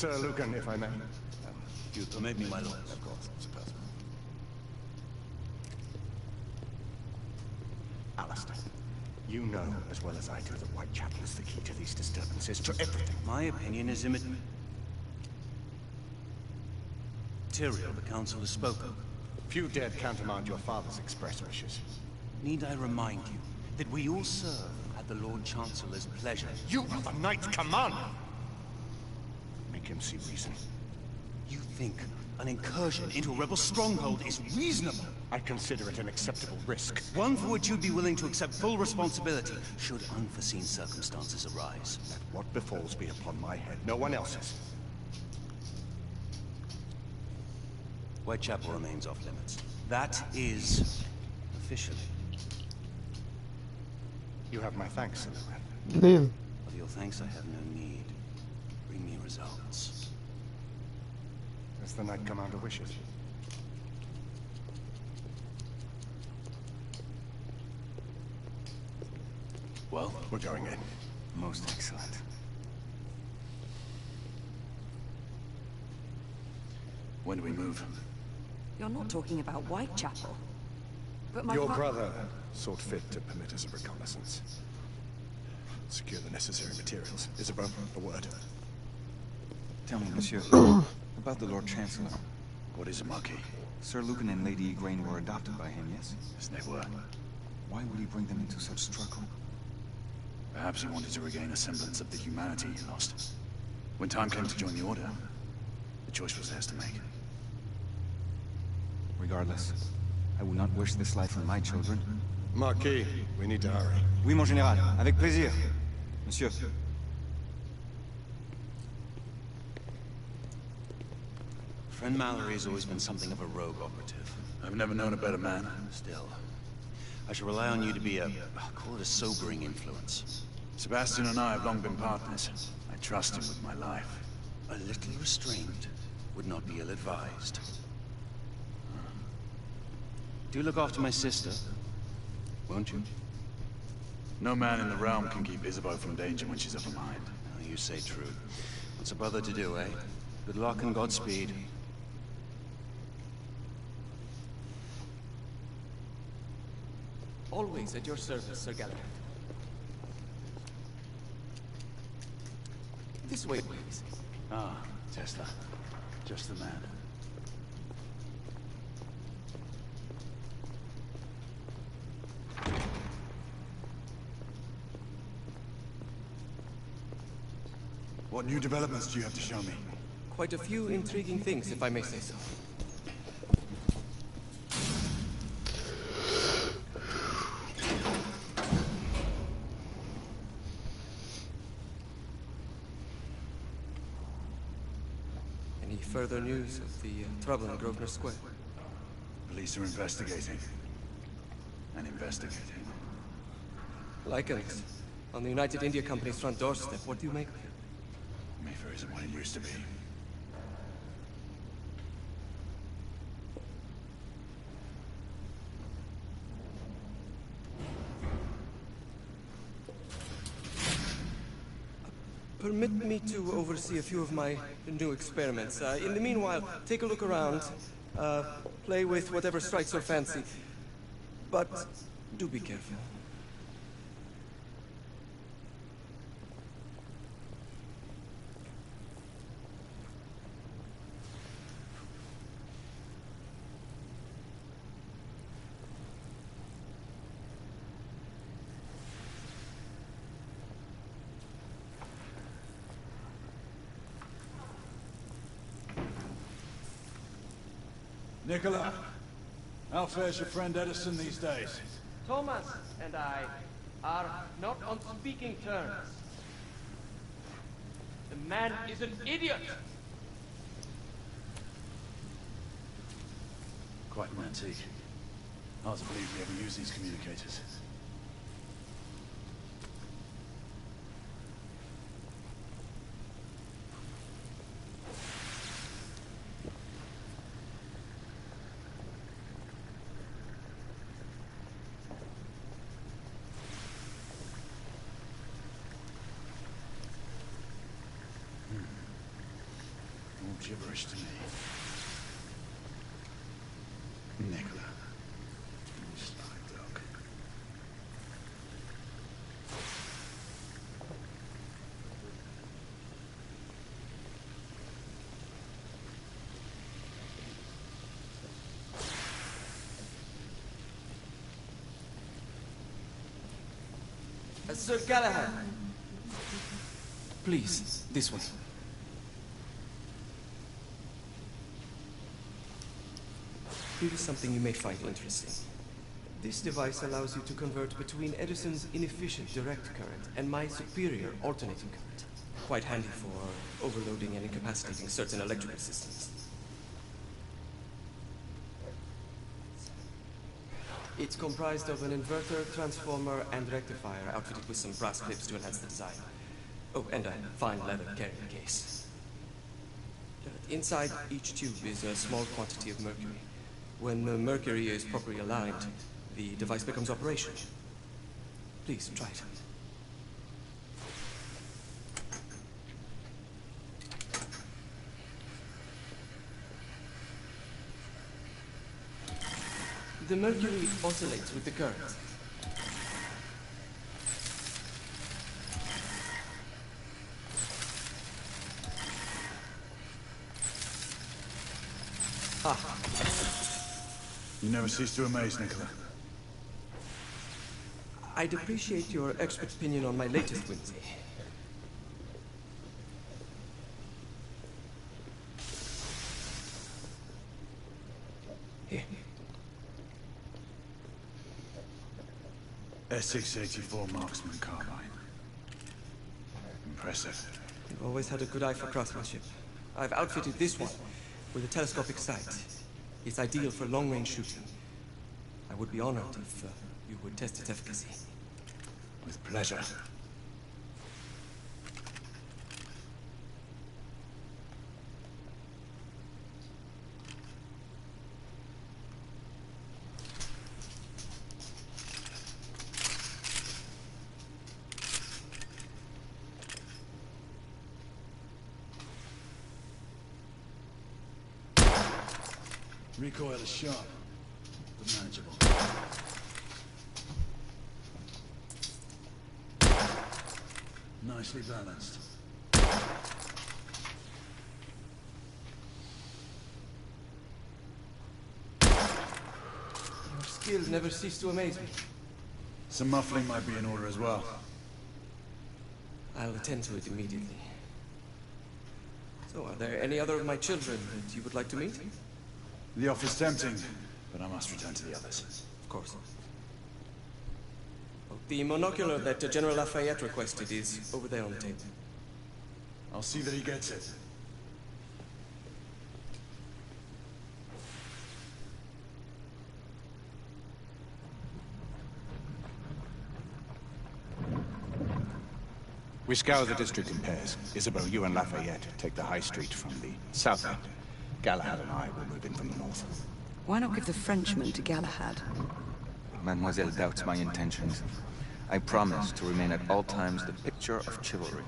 Sir Lucan, if I may. You permit me, my lord. Of course, Sir Percival. Alistair, you know as well as I do that Whitechapel is the key to these disturbances, to everything. My opinion is immaterial. The Council has spoken. Few dared countermand your father's express wishes. Need I remind you that we all serve at the Lord Chancellor's pleasure? You are the Knights Commander! Make him see reason. You think an incursion into a rebel stronghold is reasonable? I consider it an acceptable risk. One for which you'd be willing to accept full responsibility, should unforeseen circumstances arise. Let what befalls be upon my head, no one else's. Whitechapel remains off limits. That is officially. You have my thanks, Sir Lucan. Gideyim. Of your thanks I have no need. Bring me results. As the Knight Commander wishes. Well, we're going in. Most excellent. When do we move? You're not talking about Whitechapel. But my Your brother sought fit to permit us a reconnaissance. Secure the necessary materials. Isabel, a word. Tell me, monsieur, about the Lord Chancellor. What is a Marquis? Sir Lucan and Lady Igraine were adopted by him, yes? Yes, they were. Why would he bring them into such struggle? Perhaps he wanted to regain a semblance of the humanity he lost. When time came to join the Order, the choice was theirs to make. Regardless, I would not wish this life on my children. Marquis, we need to hurry. Oui, mon général. Avec plaisir. Monsieur. Friend Mallory has always been something of a rogue operative. I've never known a better man. Still, I shall rely on you to be call it a sobering influence. Sebastian and I have long been partners. I trust him with my life. A little restraint would not be ill-advised. Do look after my sister, won't you? No man in the realm can keep Isabeau from danger when she's of a mind. Oh, you say true. What's a brother to do, eh? Good luck and Godspeed. Always at your service, Sir Galahad. This way, please. Ah, Tesla. Just the man. What new developments do you have to show me? Quite a few intriguing things, if I may say so. Any further news of the trouble in Grosvenor Square? Police are investigating. And investigating. Lycans, on the United India Company's front doorstep. What do you make of it? Mayfair isn't what it used to be. Permit me to oversee a few of my new experiments. In the meanwhile, take a look around. Play with whatever strikes your fancy. But do be careful. Nicola, how fares your friend Edison these days? Thomas and I are not on speaking terms. The man is an idiot! Quite an antique. Hard to believe we ever use these communicators. gibberish to me. Nicola. You sly dog. Sir Galahad. Please, this way. Here is something you may find interesting. This device allows you to convert between Edison's inefficient direct current and my superior alternating current. Quite handy for overloading and incapacitating certain electrical systems. It's comprised of an inverter, transformer, and rectifier outfitted with some brass clips to enhance the design. Oh, and a fine leather carrying case. Inside each tube is a small quantity of mercury. When the mercury is properly aligned, the device becomes operational. Please, try it. The mercury oscillates with the current. You never cease to amaze, Nicola. I'd appreciate your expert opinion on my latest whimsy. Here. S684 Marksman Carbine. Impressive. You've always had a good eye for craftsmanship. I've outfitted this one with a telescopic sight. It's ideal for long-range shooting. I would be honored if you would test its efficacy. With pleasure. Recoil is sharp, but manageable. Nicely balanced. Your skills never cease to amaze me. Some muffling might be in order as well. I'll attend to it immediately. So, are there any other of my children that you would like to meet? The offer's tempting, but I must return to the others. Of course. Oh, the monocular that General Lafayette requested is over there on the table. I'll see that he gets it. We scour the district in pairs. Isabel, you and Lafayette take the high street from the south end. Galahad and I will move in from the north. Why not give the Frenchman to Galahad? Mademoiselle doubts my intentions. I promise to remain at all times the picture of chivalry.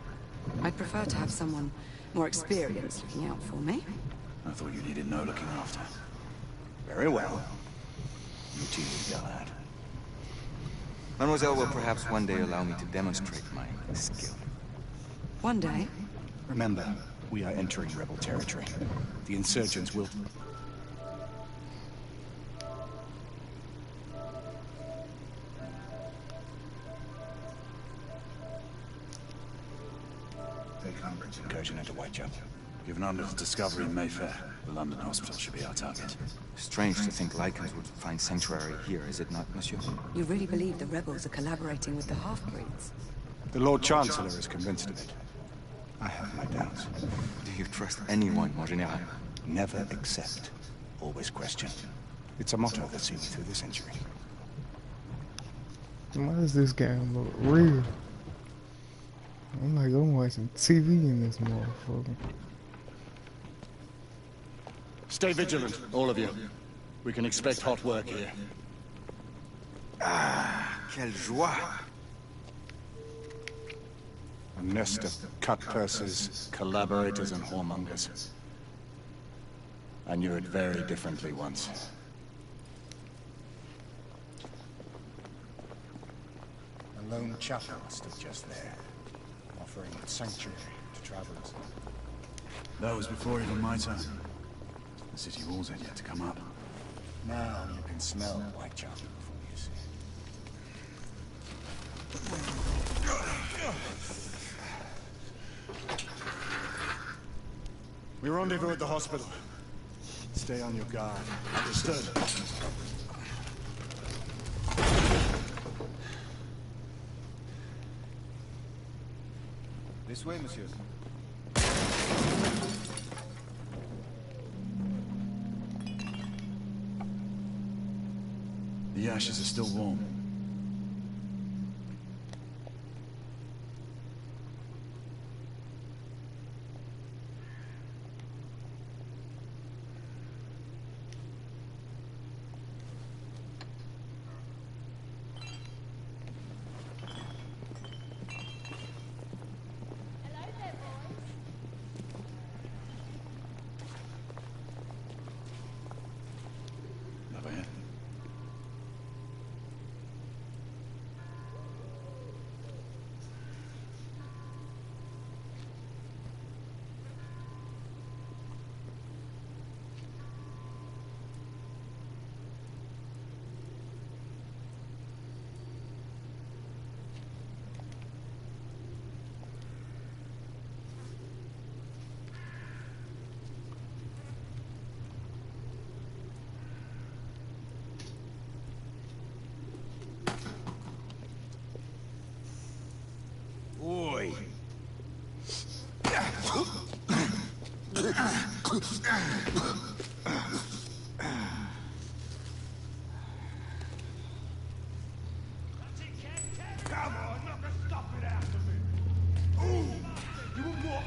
I'd prefer to have someone more experienced looking out for me. I thought you needed no looking after. Very well. You two, Galahad. Mademoiselle will perhaps one day allow me to demonstrate my skill. One day. Remember, we are entering rebel territory. The insurgents will... Take Humbridge's incursion into Whitechapel. Given Under's discovery in Mayfair, the London hospital should be our target. Strange to think Lycans would find sanctuary here, is it not, monsieur? You really believe the rebels are collaborating with the half-breeds? The Lord Chancellor is convinced of it. I have my doubts. Do you trust anyone, mon général? Never accept. Always question. It's a motto that's seen me through the century. Why does this game look real? I'm like, I'm watching TV in this motherfucker. Stay vigilant, all of you. We can expect hot work here. Ah, quelle joie! A nest of cut purses, collaborators, and whoremongers. I knew it very differently once. A lone chapel stood just there, offering sanctuary to travelers. That was before even my time. The city walls had yet to come up. Now you can smell Whitechapel before you see it. We rendezvous at the hospital. Stay on your guard. Understood. This way, monsieur. The ashes are still warm. Lafayette. Oi! Come on, knock a stop it out of me. Ooh, you what?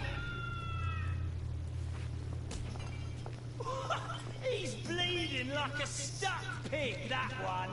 He's bleeding like a stuck pig, that one.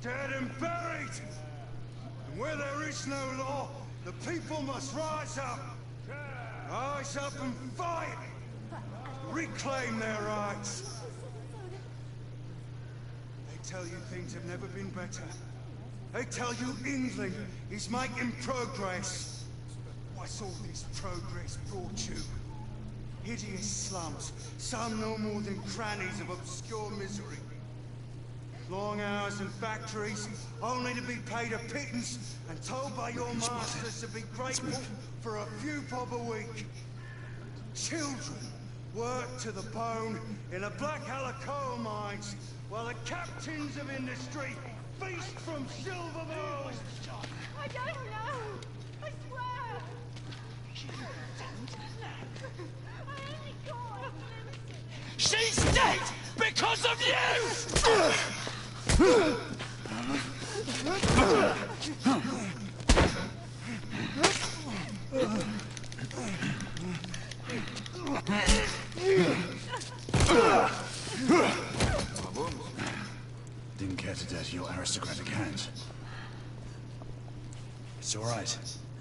Dead and buried! And where there is no law, the people must rise up! Rise up and fight! Reclaim their rights! They tell you things have never been better. They tell you England is making progress. What's all this progress brought you? Hideous slums, some no more than crannies of obscure misery. Long hours in factories, only to be paid a pittance and told by your masters to be grateful for a few bob a week. Children work to the bone in the Blackhala coal mines, while the captains of industry feast from silver bowls. I don't know. I swear. I only got a She's dead because of you! Didn't care to dirty your aristocratic hands. It's all right.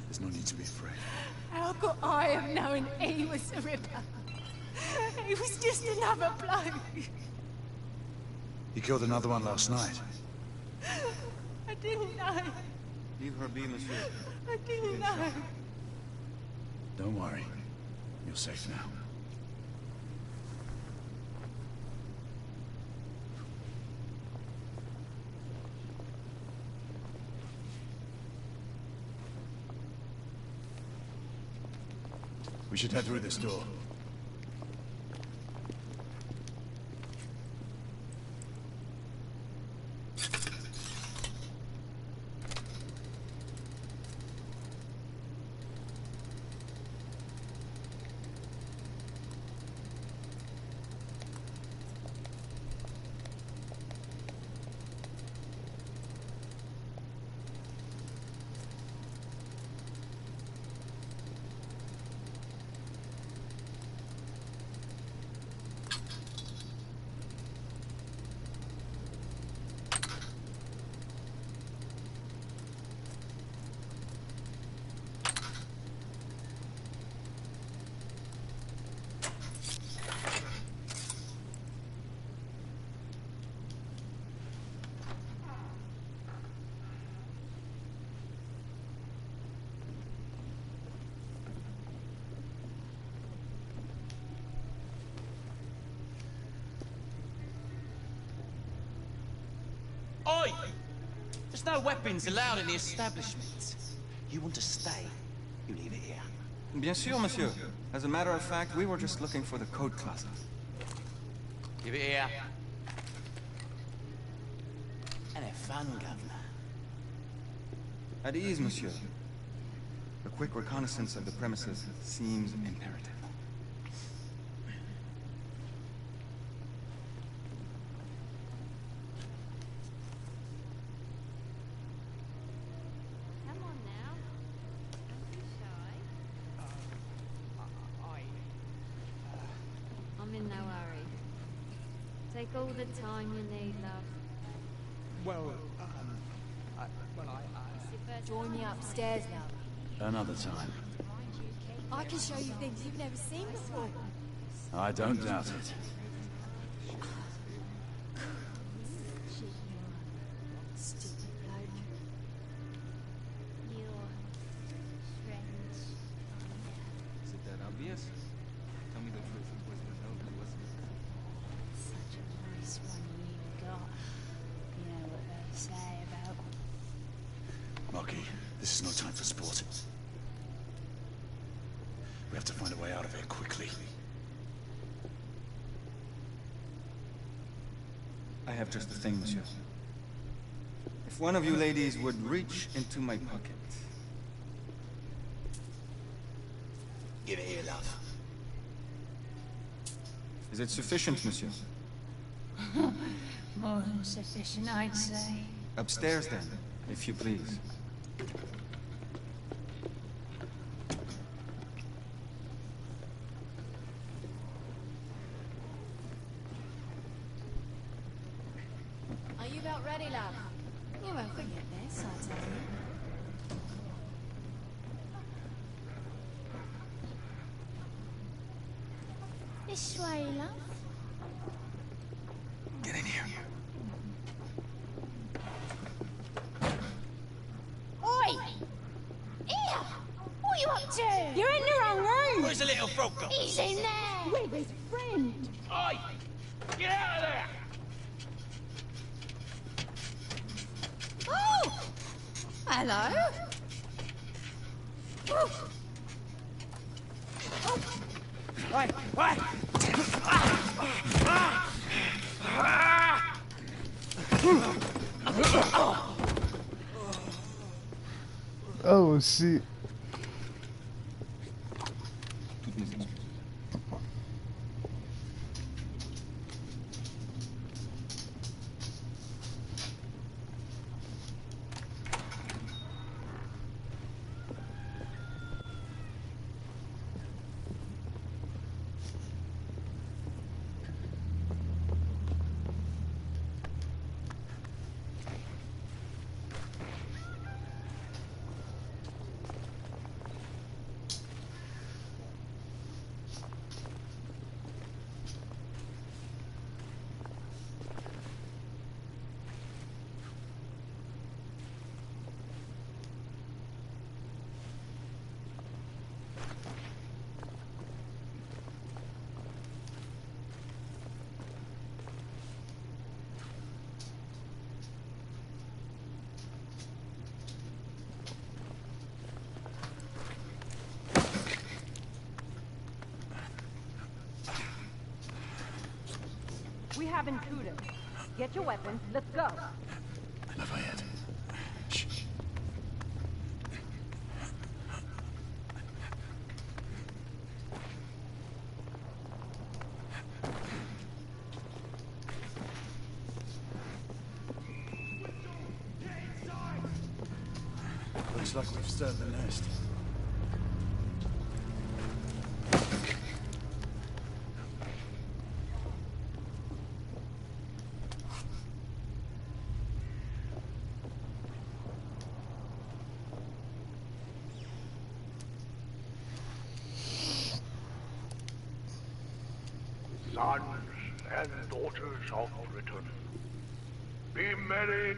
There's no need to be afraid. How could I have known he was the Ripper? He was just another bloke. He killed another one last night. I didn't know. Leave her be, monsieur. I didn't know. Don't worry. You're safe now. We should head through this door. There's no weapons allowed in the establishment. You want to stay, you leave it here. Bien sûr, monsieur. As a matter of fact, we were just looking for the code closet. Give it here. And have fun, Governor. At ease, monsieur. A quick reconnaissance of the premises seems imperative. Come on now. Don't be shy. I'm in no hurry. Take all the time you need, love. Well, Join me upstairs now. Another time. I can show you things you've never seen before. I don't doubt it. Stupid bloke. Your friends. Is it that obvious? Tell me the truth. Such a nice one you got. You know what they say about... Marky, this is no time for sport. We have to find a way out of here quickly. I have just the thing, monsieur. If one of you ladies would reach into my pocket. Give it here, love. Is it sufficient, monsieur? More than sufficient, I'd say. Upstairs, then, if you please. Are you about ready, love? You won't forget this, I'll tell you. This way, love. Get in here. Oi! Here! What are you up to? You're in the wrong room! Where's the little frog gone? He's in there! With his friend! Oi! Get out of there! Oh! Hello? Oh. Oh shit. Toutes mes excuses. We have intruders. Get your weapons, let's go. Lafayette. Shh. Looks like we've stirred the nest. Sons and daughters of Britain, be merry.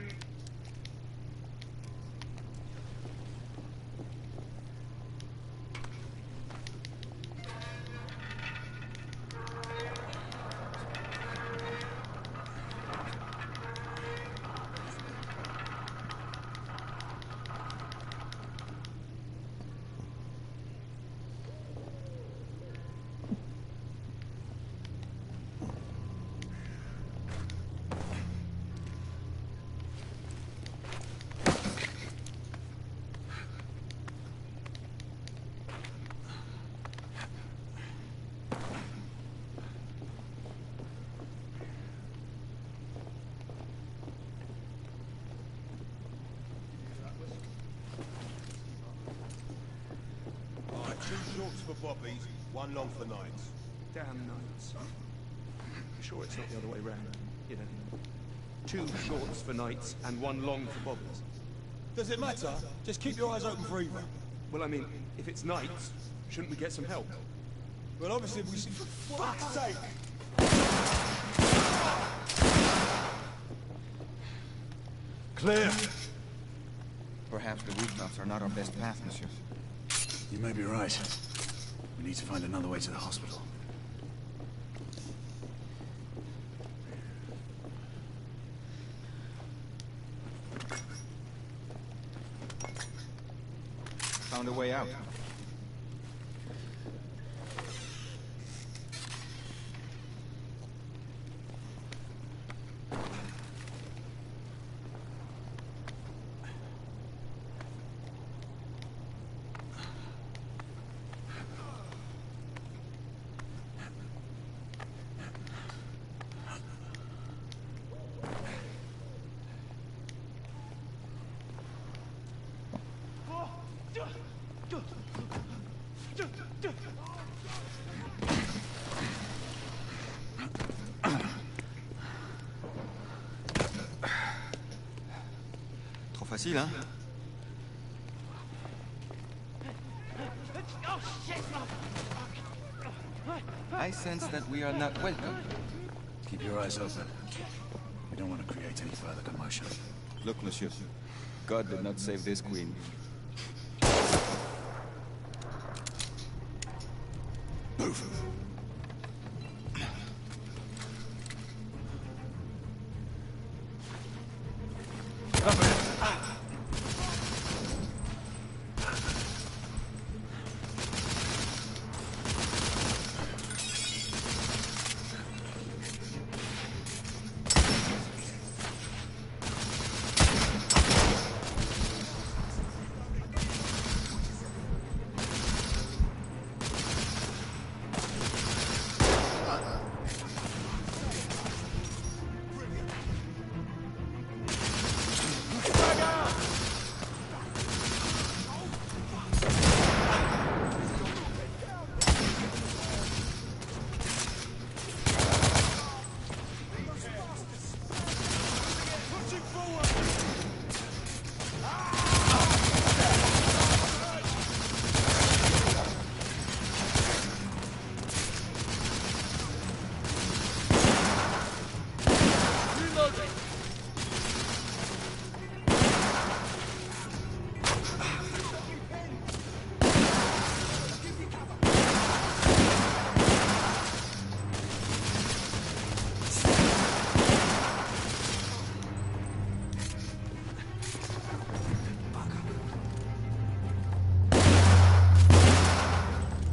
shorts for bobbies, one long for nights. Damn nights. You sure it's not the other way round? You know, 2 shorts for nights and 1 long for bobbies. Does it matter? Just keep your eyes open for either. Well, I mean, if it's nights, shouldn't we get some help? Well, obviously we should... For fuck's sake! Clear. Perhaps the rooftops are not our best path, monsieur. You may be right. We need to find another way to the hospital. Found a way out. Trop facile, hein? I sense that we are not welcome. Keep your eyes open. We don't want to create any further commotion. Look, monsieur. God did not save this queen. Move!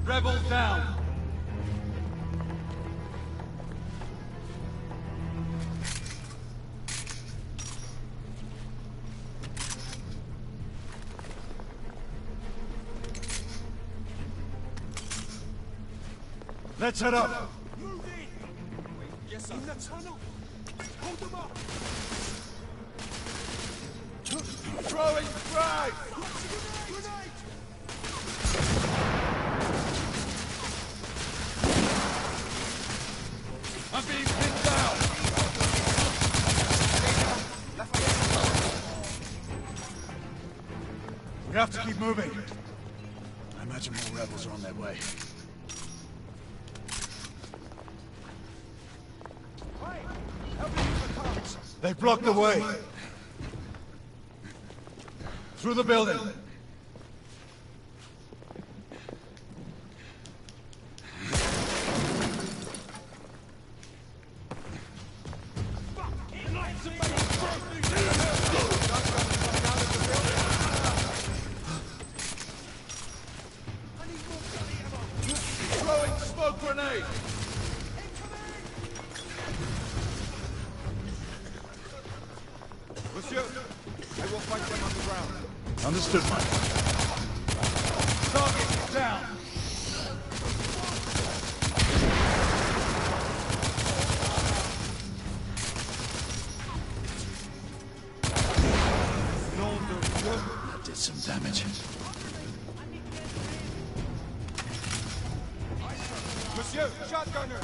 Rebels down! Let's head up! Move in! Yes, sir. In the tunnel! Hold them up! Throwing frag! Grenade! I'm being pinned down! We have to keep moving. I imagine more rebels are on their way. They've blocked the way. Through the building. Throwing smoke grenade! Monsieur, I will fight them on the ground. Understood, Mike. Target down! That did some damage. Monsieur, shotgunner!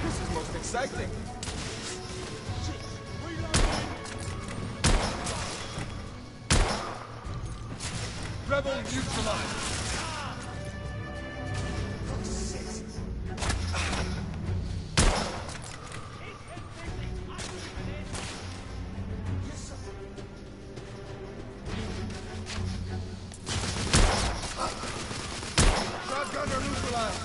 This is most exciting. Rebel neutralized. Shotgunner neutralized.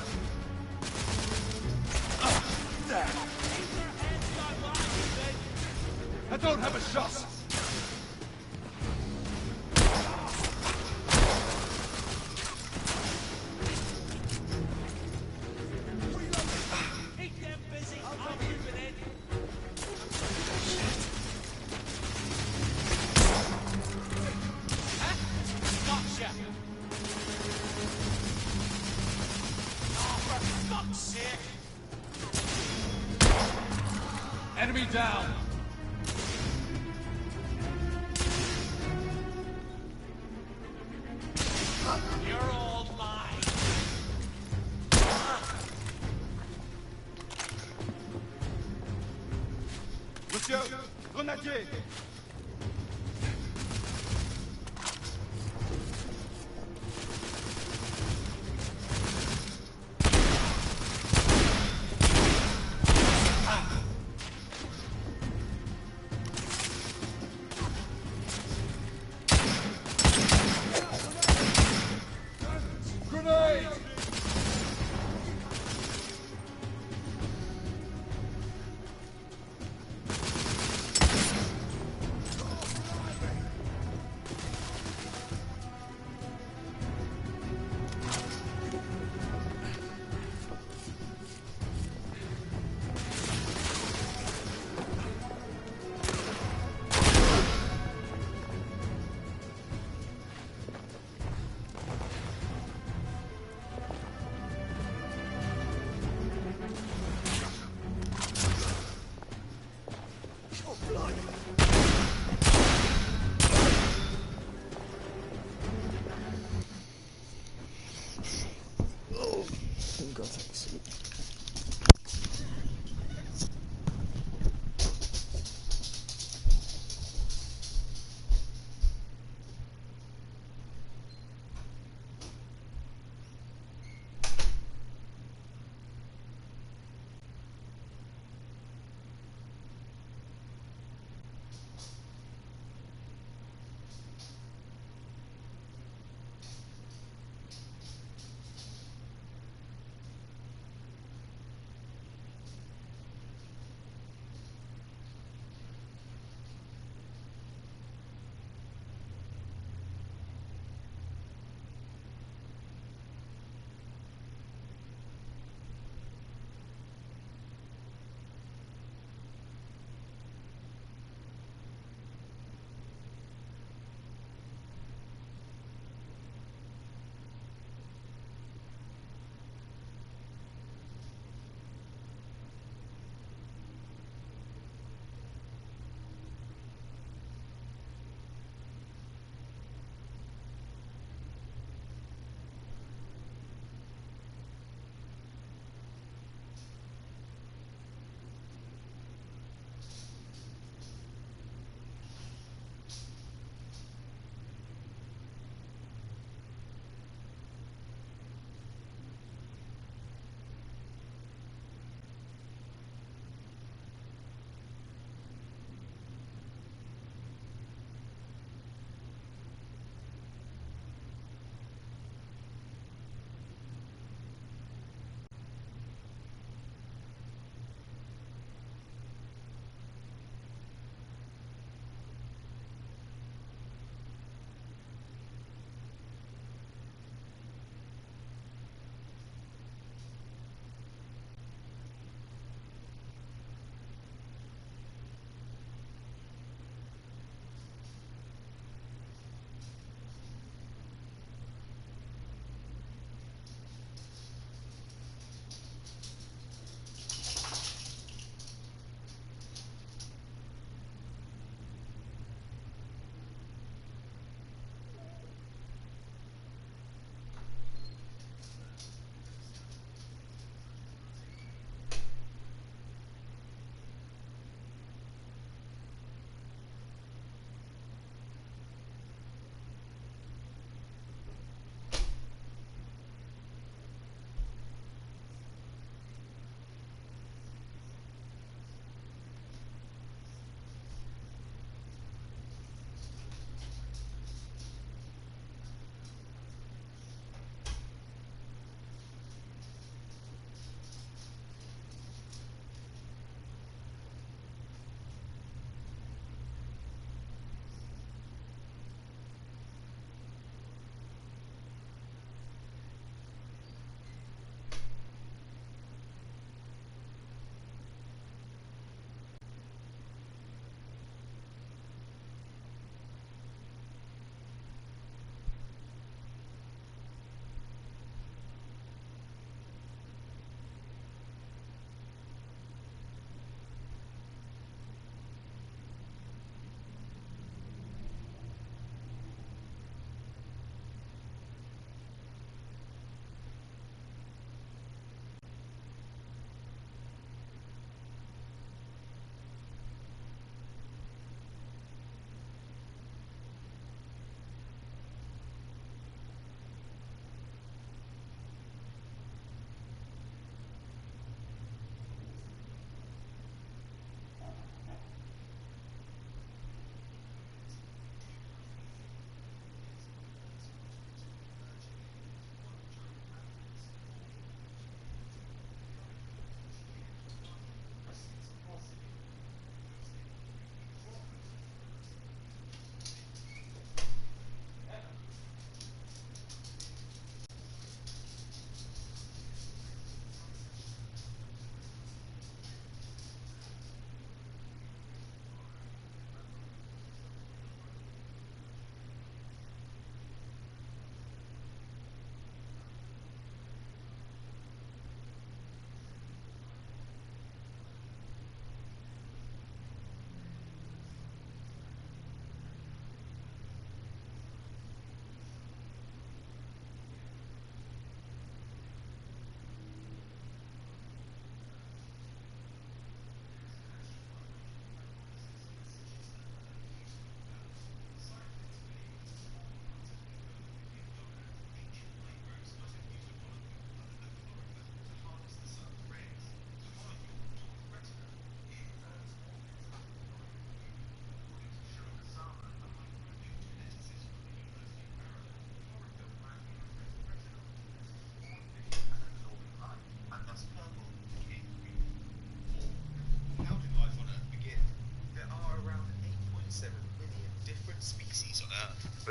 I don't have a shot. Enemy down! You're all mine! Monsieur, grenadier! Grenade!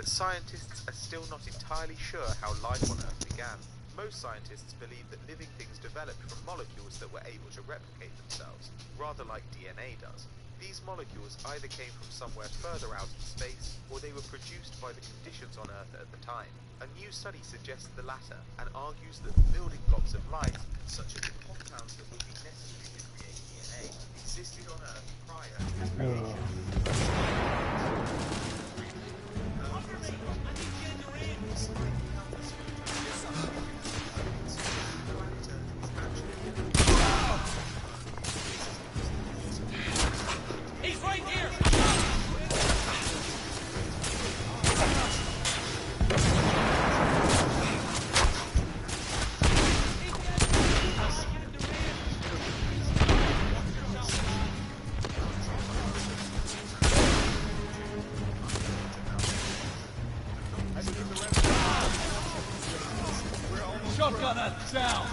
but scientists are still not entirely sure how life on Earth began. Most scientists believe that living things developed from molecules that were able to replicate themselves, rather like DNA does. These molecules either came from somewhere further out in space, or they were produced by the conditions on Earth at the time. A new study suggests the latter, and argues that the building blocks of life, such as the compounds that would be necessary to create DNA, existed on Earth prior to creation. He's right here! Shotgunner, down!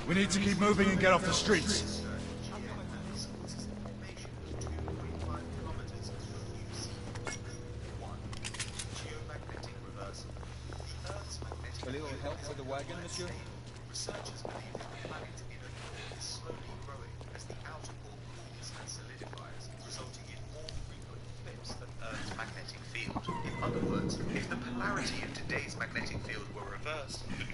We need to keep moving and get off the streets. A little help for the wagon, monsieur? Researchers believe that the planet's inner core is slowly growing as the outer core cools and solidifies, resulting in more frequent flips of Earth's magnetic field. In other words, if the polarity of today's magnetic field were reversed, the